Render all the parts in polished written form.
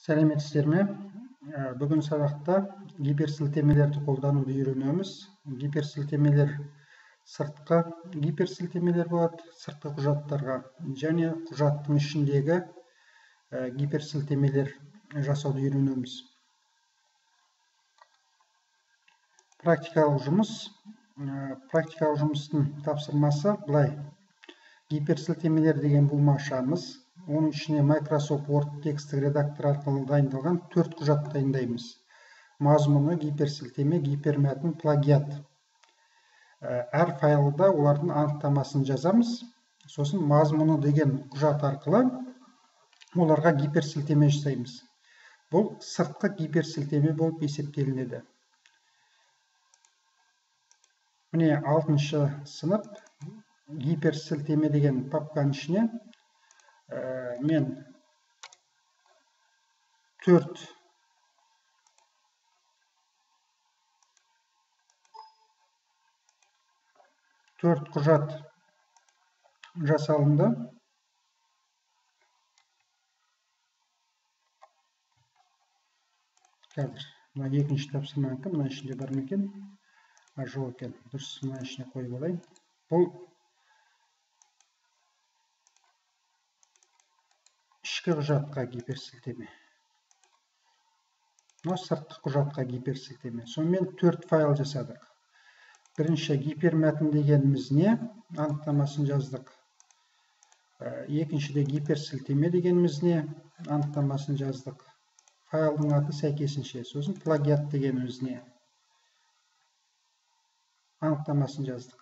Сәлеметсіздер ме? Бүгін сабақта гиперсілтемелерді қолдануды үйренеміз. Гиперсілтемелер сыртқы гиперсілтемелер болады, сыртқы құжаттарға, және құжаттың ішіндегі гиперсілтемелер жасауды үйренеміз. Практикалық жұмыстың тапсырмасы былай. Гиперсілтемелер деген бұлма ашамыз. Оның ішіне Microsoft Word текстік редактор арқылы дайындалған 4 құжат дайындаймыз. Мазмұны, гиперсілтеме, гипермәтін, плагиат. Әр файлда олардың анықтамасын жазамыз. Сосын мазмұны деген құжат арқылы оларға гиперсілтеме жасаймыз. Бұл сыртқы гиперсілтеме болып есептелінеді. Міне 6-шы сынып гиперсілтеме деген папканың ішіне мен 4 құжат жасалынды. Қазір мына екінші тапсырманікі, мына ішінде бар ма екен? Жоқ екен. Дұрыс, мына ішіне қойып алайын. Бұл ішкі құжатқа гиперсілтеме. Мына сыртқы құжатқа гиперсілтеме. Сонымен 4 файл жасадық. Бірінші гипермәтін дегеніміз не? Анықтамасын жаздық. Екіншіде гиперсілтеме дегеніміз не? Анықтамасын жаздық. Файлдың аты сәйкесінше. Сосын плагиат дегеніміз не? Анықтамасын жаздық.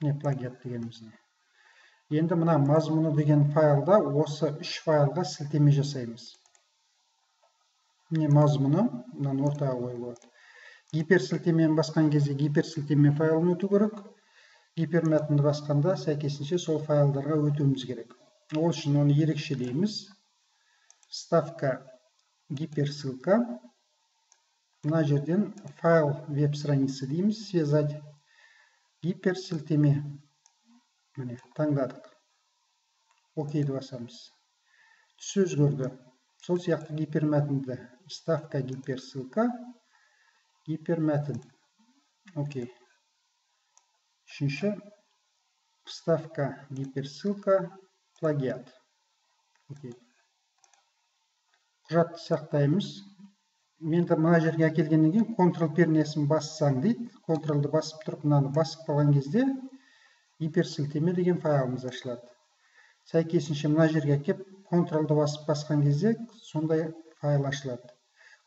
Не плагиат дегеніміз не? Енді мына мазмұны деген файлда осы 3 файлға сілтеме жасаймыз. Міне мазмұны, мынаны ортаға қойып болады. Гиперсілтемені басқан кезде гиперсілтеме файлын өту керек. Гипермәтінді басқанда сәйкесінше сол файлдарға өтуіміз керек. Ол үшін оны ерекшелейміз. Ставка гиперссылка. Мына жерден файл веб-страницы дейміз, связать. Гиперсілтеме. Міне, таңдадық. Окейді басамыз. Түсі өзгерді. Сол сияқты гипермәтінді. Ставка гиперссылка. Гипермәтін. Окей. Үшінші. Ставка гиперссылка. Плагиат. Окей. Құжатты сақтаймыз. Менді мына жерге әкелгеннен кейін Ctrl пернесін бассаң дейді. Ctrl-ды басып тұрып, мынаны басып қалған кезде гиперсілтеме деген файлымыз ашылады. Сәйкесінше мына жерге әкеп Ctrl-ды басқан кезде сондай файл ашылады.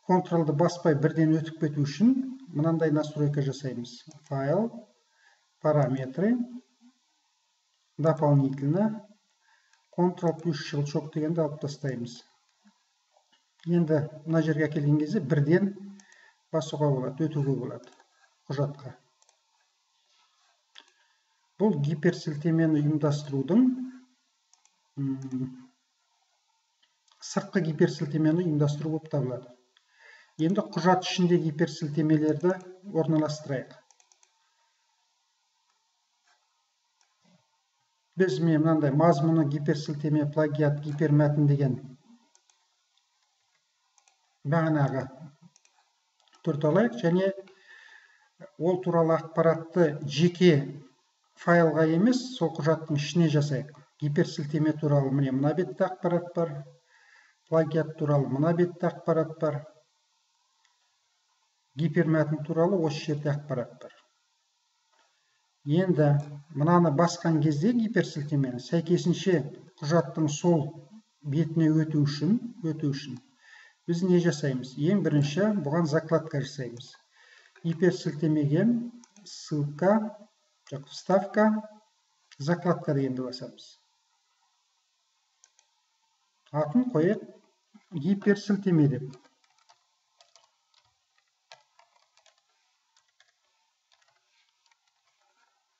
Ctrl-ды баспай бірден өтіп кету үшін мынандай настройка жасаймыз. Файл, параметры, дополнительно, Ctrl плюс щелчок дегенді алып тастаймыз. Енді мына жерге әкелген кезде бірден басуға болады, өтуге болады құжатқа. Бұл гиперсілтемені ұйымдастырудың, сыртқы гиперсілтемені ұйымдастыру болып табылады. Енді құжат ішінде гиперсілтемелерді орналастырайық. Біз мынандай мазмұны гиперсілтеме, плагиат, гипермәтін деген бағанағы түрді алайық, және ол туралы ақпаратты жеке файлға емес, сол құжаттың ішіне жасайық. Гиперсілтеме туралы міне мына бетте ақпарат бар, плагиат туралы мына бетте ақпарат бар, гипермәтін туралы осы жерде ақпарат бар. Енді мынаны басқан кезде гиперсілтемені сәйкесінше құжаттың сол бетіне өту үшін біз не жасаймыз? Ең бірінші бұған закладка жасаймыз. Гиперсілтемеге ссылка, вставка, закладка дегенді басамыз. Атын қойып гиперсілтеме деп.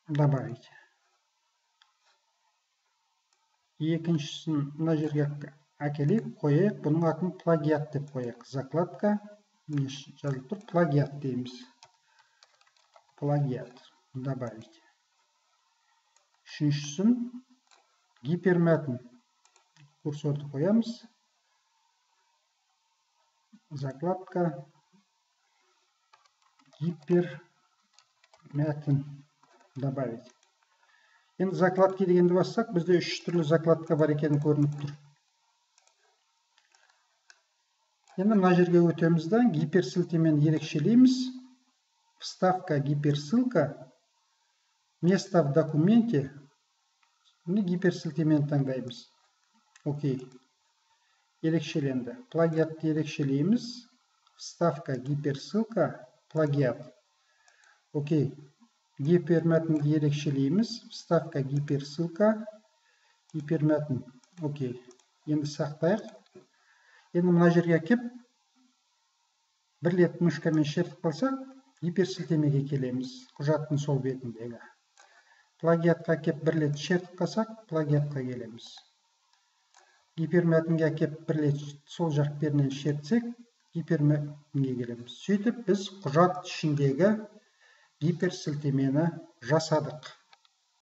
Добавить. Екіншісін мына жерге әкеліп қойып, бұның атын плагиат деп қойып. Закладка, жазылып тұр, плагиат дейміз. Плагиат. Добавить. Үшіншісін гипермәтін. курсорды қоямыз. Закладка, гипермәтін добавить. Енді закладки дегенді бассақ, бізде 3 түрлі закладка бар екені көрініп тұр. Енді мына жерге өтеміз да, гиперсілтемені ерекшелейміз. Вставка гиперссылка, место в документе, гиперсілтемені таңдаймыз. Окей. Ерекшеленді. Плагиатты ерекшелейміз. Вставка гиперссылка, плагиат. Окей. Гипермәтінді ерекшелейміз. Вставка гиперссылка, гипермәтін. Окей. Енді сақтайық. Енді мына жерге кеп, бір рет мышкамен шертіп қалсақ, гиперсілтемеге келеміз. Құжаттың сол бетіндегі. Плагиатқа кеп бір рет шертіп қалсақ, плагиатқа келеміз. Гипермәтінге кеп бір рет сол жақ берінен шертсек, гипермәтінге келеміз. Сөйтіп біз құжат ішіндегі гиперсілтемені жасадық.